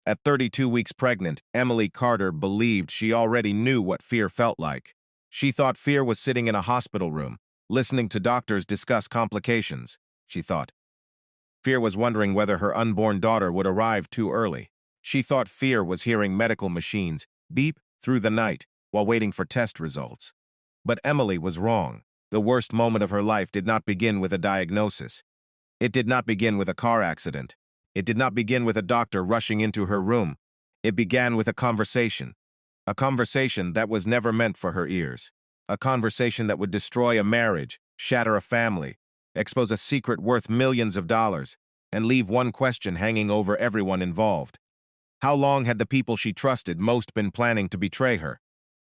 At 32 weeks pregnant, Emily Carter believed she already knew what fear felt like. She thought fear was sitting in a hospital room, listening to doctors discuss complications. She thought fear was wondering whether her unborn daughter would arrive too early. She thought fear was hearing medical machines beep through the night while waiting for test results. But Emily was wrong. The worst moment of her life did not begin with a diagnosis. It did not begin with a car accident. It did not begin with a doctor rushing into her room. It began with a conversation that was never meant for her ears, a conversation that would destroy a marriage, shatter a family, expose a secret worth millions of dollars, and leave one question hanging over everyone involved. How long had the people she trusted most been planning to betray her?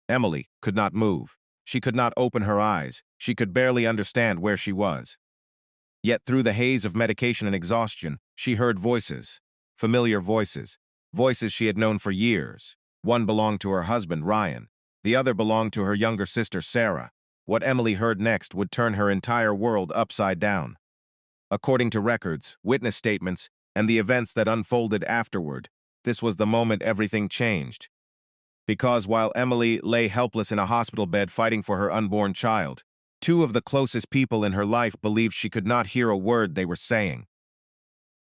Emily could not move. She could not open her eyes. She could barely understand where she was. Yet through the haze of medication and exhaustion, she heard voices, familiar voices, voices she had known for years. One belonged to her husband, Ryan. The other belonged to her younger sister, Sarah. What Emily heard next would turn her entire world upside down. According to records, witness statements, and the events that unfolded afterward, this was the moment everything changed. Because while Emily lay helpless in a hospital bed fighting for her unborn child, two of the closest people in her life believed she could not hear a word they were saying.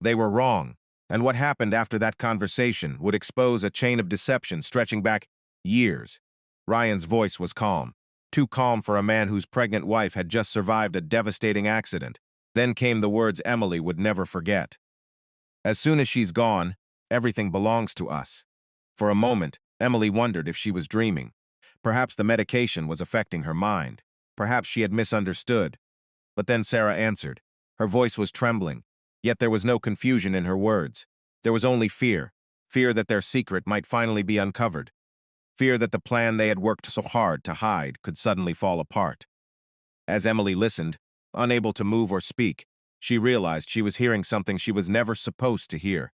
They were wrong, and what happened after that conversation would expose a chain of deception stretching back years. Ryan's voice was calm, too calm for a man whose pregnant wife had just survived a devastating accident. Then came the words Emily would never forget. "As soon as she's gone, everything belongs to us." For a moment, Emily wondered if she was dreaming. Perhaps the medication was affecting her mind. Perhaps she had misunderstood. But then Sarah answered. Her voice was trembling, yet there was no confusion in her words. There was only fear. Fear that their secret might finally be uncovered. Fear that the plan they had worked so hard to hide could suddenly fall apart. As Emily listened, unable to move or speak, she realized she was hearing something she was never supposed to hear.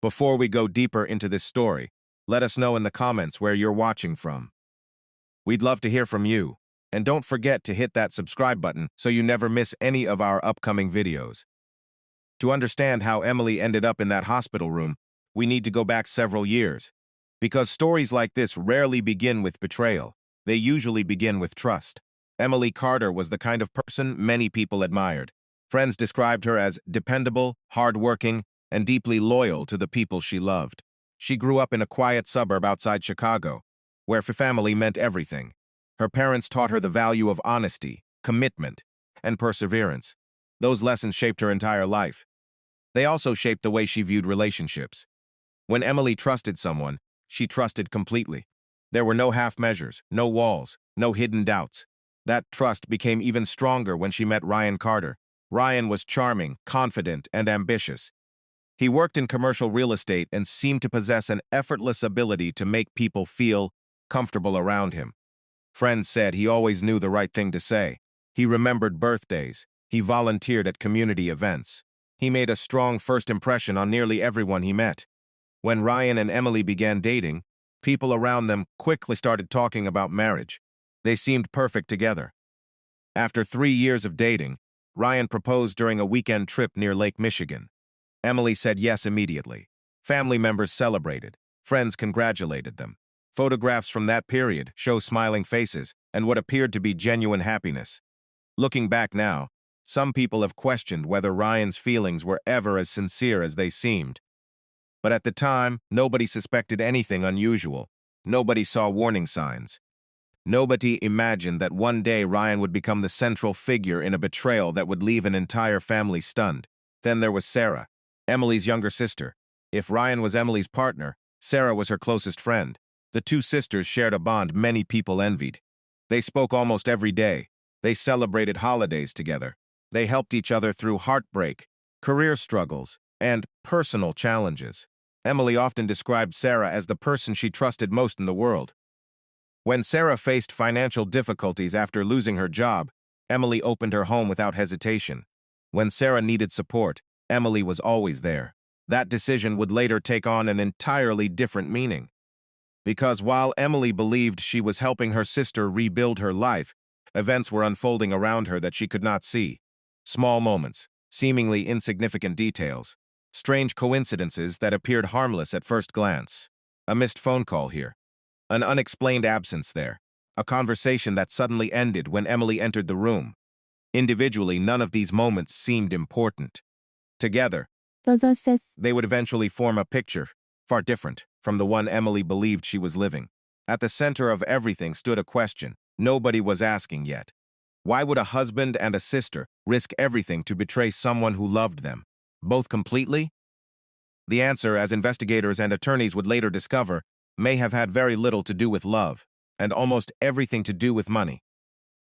Before we go deeper into this story, let us know in the comments where you're watching from. We'd love to hear from you, and don't forget to hit that subscribe button so you never miss any of our upcoming videos. To understand how Emily ended up in that hospital room, we need to go back several years. Because stories like this rarely begin with betrayal, they usually begin with trust. Emily Carter was the kind of person many people admired. Friends described her as dependable, hardworking, and deeply loyal to the people she loved. She grew up in a quiet suburb outside Chicago, where family meant everything. Her parents taught her the value of honesty, commitment, and perseverance. Those lessons shaped her entire life. They also shaped the way she viewed relationships. When Emily trusted someone, she trusted completely. There were no half measures, no walls, no hidden doubts. That trust became even stronger when she met Ryan Carter. Ryan was charming, confident, and ambitious. He worked in commercial real estate and seemed to possess an effortless ability to make people feel comfortable around him. Friends said he always knew the right thing to say. He remembered birthdays. He volunteered at community events. He made a strong first impression on nearly everyone he met. When Ryan and Emily began dating, people around them quickly started talking about marriage. They seemed perfect together. After 3 years of dating, Ryan proposed during a weekend trip near Lake Michigan. Emily said yes immediately. Family members celebrated. Friends congratulated them. Photographs from that period show smiling faces and what appeared to be genuine happiness. Looking back now, some people have questioned whether Ryan's feelings were ever as sincere as they seemed. But at the time, nobody suspected anything unusual. Nobody saw warning signs. Nobody imagined that one day Ryan would become the central figure in a betrayal that would leave an entire family stunned. Then there was Sarah, Emily's younger sister. If Ryan was Emily's partner, Sarah was her closest friend. The two sisters shared a bond many people envied. They spoke almost every day. They celebrated holidays together. They helped each other through heartbreak, career struggles, and personal challenges. Emily often described Sarah as the person she trusted most in the world. When Sarah faced financial difficulties after losing her job, Emily opened her home without hesitation. When Sarah needed support, Emily was always there. That decision would later take on an entirely different meaning. Because while Emily believed she was helping her sister rebuild her life, events were unfolding around her that she could not see. Small moments, seemingly insignificant details. Strange coincidences that appeared harmless at first glance. A missed phone call here. An unexplained absence there. A conversation that suddenly ended when Emily entered the room. Individually, none of these moments seemed important. Together, they would eventually form a picture, far different from the one Emily believed she was living. At the center of everything stood a question nobody was asking yet. Why would a husband and a sister risk everything to betray someone who loved them, both completely? The answer, as investigators and attorneys would later discover, may have had very little to do with love, and almost everything to do with money.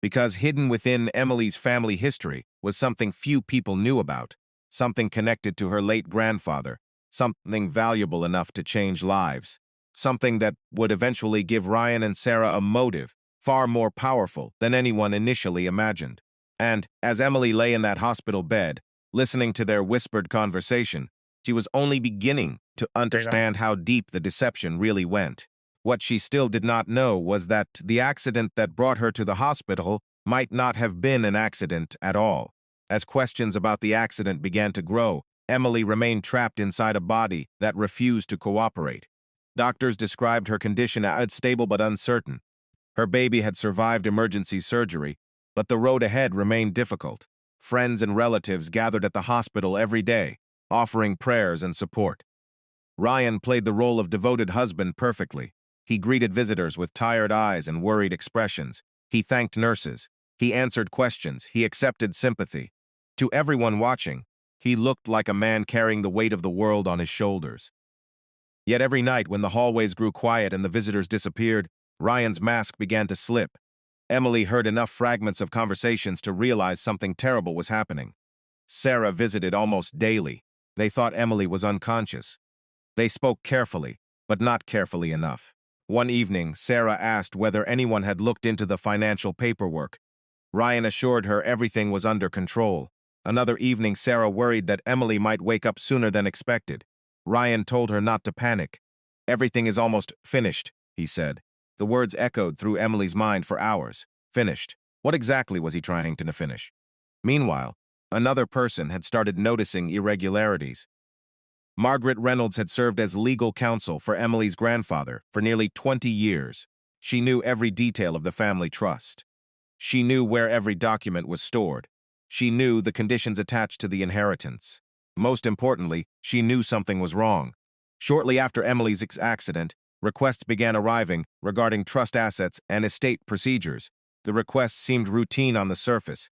Because hidden within Emily's family history was something few people knew about, something connected to her late grandfather, something valuable enough to change lives, something that would eventually give Ryan and Sarah a motive far more powerful than anyone initially imagined. And, as Emily lay in that hospital bed, listening to their whispered conversation, she was only beginning to understand how deep the deception really went. What she still did not know was that the accident that brought her to the hospital might not have been an accident at all. As questions about the accident began to grow, Emily remained trapped inside a body that refused to cooperate. Doctors described her condition as stable but uncertain. Her baby had survived emergency surgery, but the road ahead remained difficult. Friends and relatives gathered at the hospital every day, offering prayers and support. Ryan played the role of devoted husband perfectly. He greeted visitors with tired eyes and worried expressions. He thanked nurses. He answered questions. He accepted sympathy. To everyone watching, he looked like a man carrying the weight of the world on his shoulders. Yet every night when the hallways grew quiet and the visitors disappeared, Ryan's mask began to slip. Emily heard enough fragments of conversations to realize something terrible was happening. Sarah visited almost daily. They thought Emily was unconscious. They spoke carefully, but not carefully enough. One evening, Sarah asked whether anyone had looked into the financial paperwork. Ryan assured her everything was under control. Another evening, Sarah worried that Emily might wake up sooner than expected. Ryan told her not to panic. "Everything is almost finished," he said. The words echoed through Emily's mind for hours. Finished. What exactly was he trying to finish? Meanwhile, another person had started noticing irregularities. Margaret Reynolds had served as legal counsel for Emily's grandfather for nearly 20 years. She knew every detail of the family trust. She knew where every document was stored. She knew the conditions attached to the inheritance. Most importantly, she knew something was wrong. Shortly after Emily's accident, requests began arriving regarding trust assets and estate procedures. The requests seemed routine on the surface.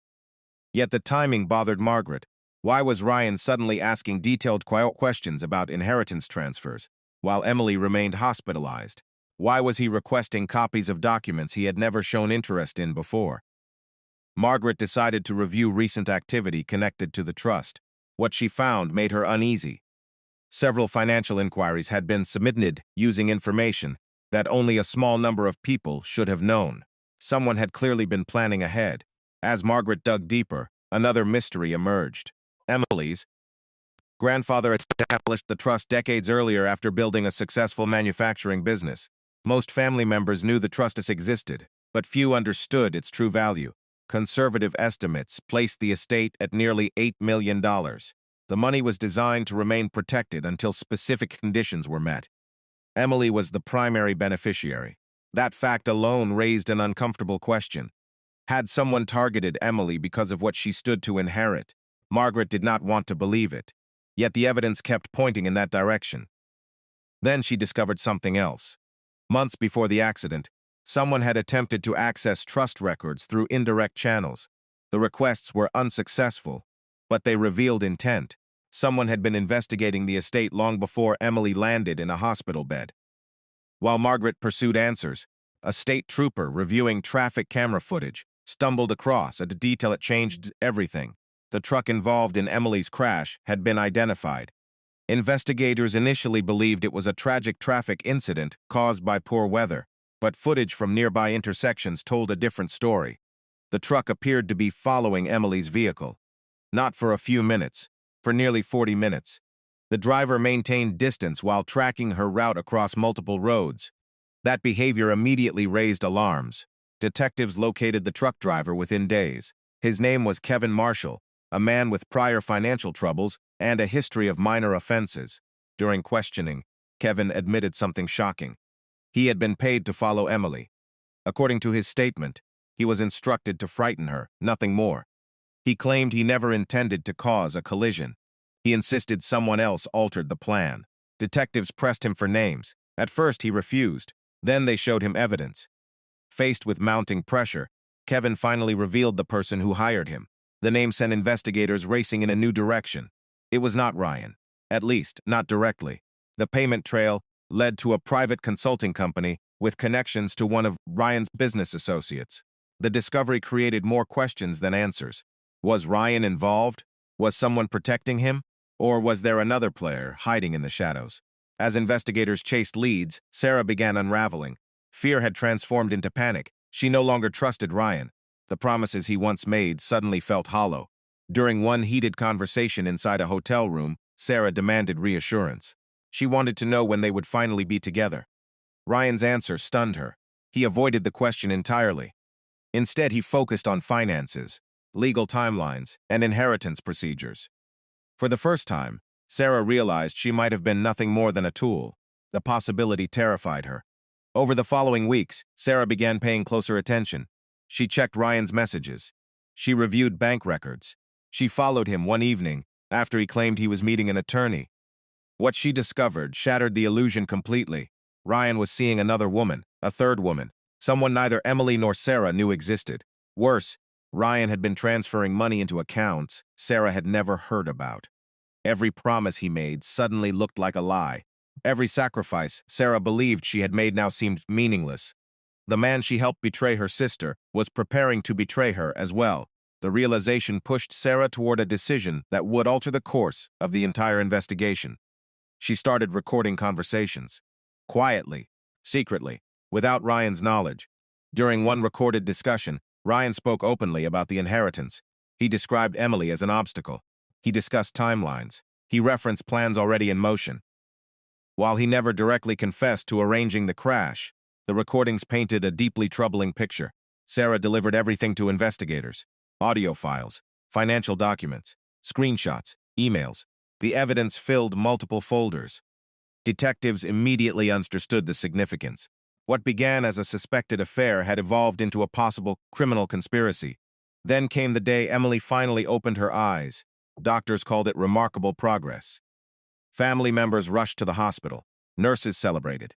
Yet the timing bothered Margaret. Why was Ryan suddenly asking detailed questions about inheritance transfers, while Emily remained hospitalized? Why was he requesting copies of documents he had never shown interest in before? Margaret decided to review recent activity connected to the trust. What she found made her uneasy. Several financial inquiries had been submitted using information that only a small number of people should have known. Someone had clearly been planning ahead. As Margaret dug deeper, another mystery emerged. Emily's grandfather established the trust decades earlier after building a successful manufacturing business. Most family members knew the trust existed, but few understood its true value. Conservative estimates placed the estate at nearly $8 million. The money was designed to remain protected until specific conditions were met. Emily was the primary beneficiary. That fact alone raised an uncomfortable question. Had someone targeted Emily because of what she stood to inherit? Margaret did not want to believe it, yet the evidence kept pointing in that direction. Then she discovered something else. Months before the accident, someone had attempted to access trust records through indirect channels. The requests were unsuccessful, but they revealed intent. Someone had been investigating the estate long before Emily landed in a hospital bed. While Margaret pursued answers, a state trooper reviewing traffic camera footage stumbled across a detail that changed everything. The truck involved in Emily's crash had been identified. Investigators initially believed it was a tragic traffic incident caused by poor weather, but footage from nearby intersections told a different story. The truck appeared to be following Emily's vehicle. Not for a few minutes, for nearly 40 minutes. The driver maintained distance while tracking her route across multiple roads. That behavior immediately raised alarms. Detectives located the truck driver within days. His name was Kevin Marshall, a man with prior financial troubles and a history of minor offenses. During questioning, Kevin admitted something shocking. He had been paid to follow Emily. According to his statement, he was instructed to frighten her, nothing more. He claimed he never intended to cause a collision. He insisted someone else altered the plan. Detectives pressed him for names. At first, he refused. Then they showed him evidence. Faced with mounting pressure, Kevin finally revealed the person who hired him. The name sent investigators racing in a new direction. It was not Ryan. At least, not directly. The payment trail led to a private consulting company with connections to one of Ryan's business associates. The discovery created more questions than answers. Was Ryan involved? Was someone protecting him? Or was there another player hiding in the shadows? As investigators chased leads, Sarah began unraveling. Fear had transformed into panic. She no longer trusted Ryan. The promises he once made suddenly felt hollow. During one heated conversation inside a hotel room, Sarah demanded reassurance. She wanted to know when they would finally be together. Ryan's answer stunned her. He avoided the question entirely. Instead, he focused on finances, legal timelines, and inheritance procedures. For the first time, Sarah realized she might have been nothing more than a tool. The possibility terrified her. Over the following weeks, Sarah began paying closer attention. She checked Ryan's messages. She reviewed bank records. She followed him one evening after he claimed he was meeting an attorney. What she discovered shattered the illusion completely. Ryan was seeing another woman, a third woman, someone neither Emily nor Sarah knew existed. Worse, Ryan had been transferring money into accounts Sarah had never heard about. Every promise he made suddenly looked like a lie. Every sacrifice Sarah believed she had made now seemed meaningless. The man she helped betray her sister was preparing to betray her as well. The realization pushed Sarah toward a decision that would alter the course of the entire investigation. She started recording conversations. Quietly, secretly, without Ryan's knowledge. During one recorded discussion, Ryan spoke openly about the inheritance. He described Emily as an obstacle. He discussed timelines. He referenced plans already in motion. While he never directly confessed to arranging the crash, the recordings painted a deeply troubling picture. Sarah delivered everything to investigators. Audio files, financial documents, screenshots, emails. The evidence filled multiple folders. Detectives immediately understood the significance. What began as a suspected affair had evolved into a possible criminal conspiracy. Then came the day Emily finally opened her eyes. Doctors called it remarkable progress. Family members rushed to the hospital. Nurses celebrated.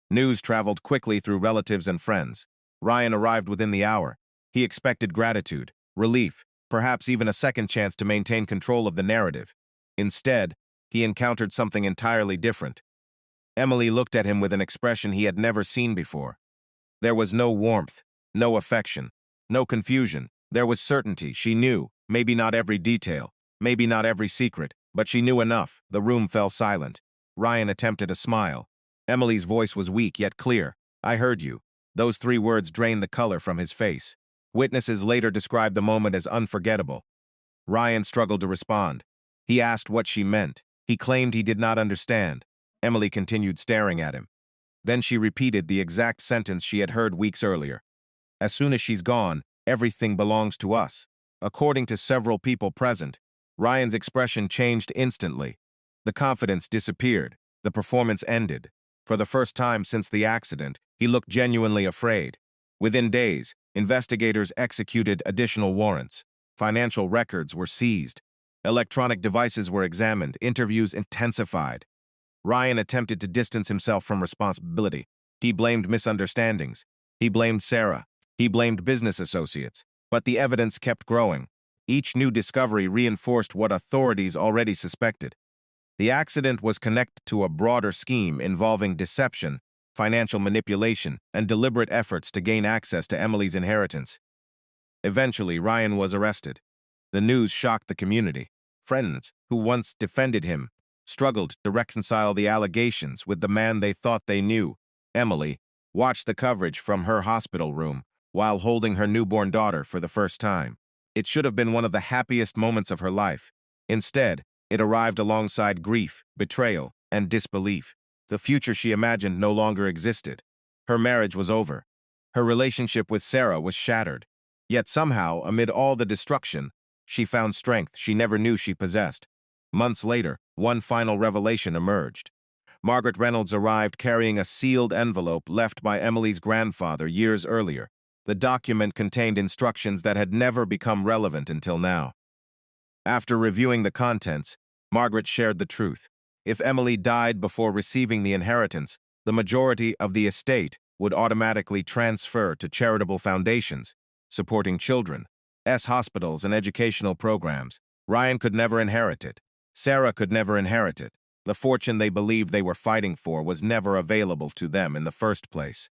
News traveled quickly through relatives and friends. Ryan arrived within the hour. He expected gratitude, relief, perhaps even a second chance to maintain control of the narrative. Instead, he encountered something entirely different. Emily looked at him with an expression he had never seen before. There was no warmth, no affection, no confusion. There was certainty. She knew, maybe not every detail, maybe not every secret, but she knew enough. The room fell silent. Ryan attempted a smile. Emily's voice was weak yet clear. "I heard you." Those three words drained the color from his face. Witnesses later described the moment as unforgettable. Ryan struggled to respond. He asked what she meant. He claimed he did not understand. Emily continued staring at him. Then she repeated the exact sentence she had heard weeks earlier. "As soon as she's gone, everything belongs to us." According to several people present, Ryan's expression changed instantly. The confidence disappeared. The performance ended. For the first time since the accident, he looked genuinely afraid. Within days, investigators executed additional warrants. Financial records were seized. Electronic devices were examined. Interviews intensified. Ryan attempted to distance himself from responsibility. He blamed misunderstandings. He blamed Sarah. He blamed business associates. But the evidence kept growing. Each new discovery reinforced what authorities already suspected. The accident was connected to a broader scheme involving deception, financial manipulation, and deliberate efforts to gain access to Emily's inheritance. Eventually, Ryan was arrested. The news shocked the community. Friends, who once defended him, struggled to reconcile the allegations with the man they thought they knew. Emily watched the coverage from her hospital room while holding her newborn daughter for the first time. It should have been one of the happiest moments of her life. Instead, it arrived alongside grief, betrayal, and disbelief. The future she imagined no longer existed. Her marriage was over. Her relationship with Sarah was shattered. Yet somehow, amid all the destruction, she found strength she never knew she possessed. Months later, one final revelation emerged. Margaret Reynolds arrived carrying a sealed envelope left by Emily's grandfather years earlier. The document contained instructions that had never become relevant until now. After reviewing the contents, Margaret shared the truth. If Emily died before receiving the inheritance, the majority of the estate would automatically transfer to charitable foundations, supporting children, hospitals, and educational programs. Ryan could never inherit it. Sarah could never inherit it. The fortune they believed they were fighting for was never available to them in the first place.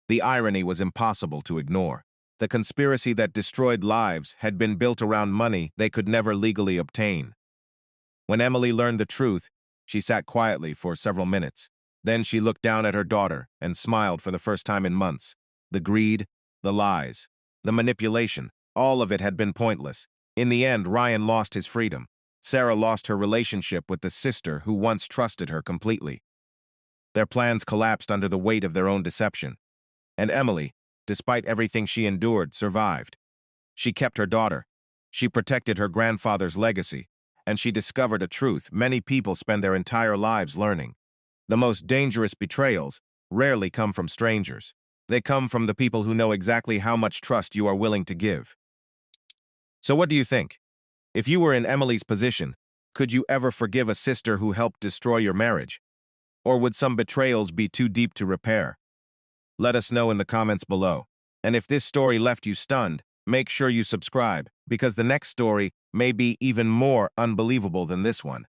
The irony was impossible to ignore. The conspiracy that destroyed lives had been built around money they could never legally obtain. When Emily learned the truth, she sat quietly for several minutes. Then she looked down at her daughter and smiled for the first time in months. The greed, the lies, the manipulation, all of it had been pointless. In the end, Ryan lost his freedom. Sarah lost her relationship with the sister who once trusted her completely. Their plans collapsed under the weight of their own deception. And Emily, despite everything she endured, survived. She kept her daughter. She protected her grandfather's legacy. And she discovered a truth many people spend their entire lives learning. The most dangerous betrayals rarely come from strangers. They come from the people who know exactly how much trust you are willing to give. So what do you think? If you were in Emily's position, could you ever forgive a sister who helped destroy your marriage? Or would some betrayals be too deep to repair? Let us know in the comments below. And if this story left you stunned, make sure you subscribe, because the next story may be even more unbelievable than this one.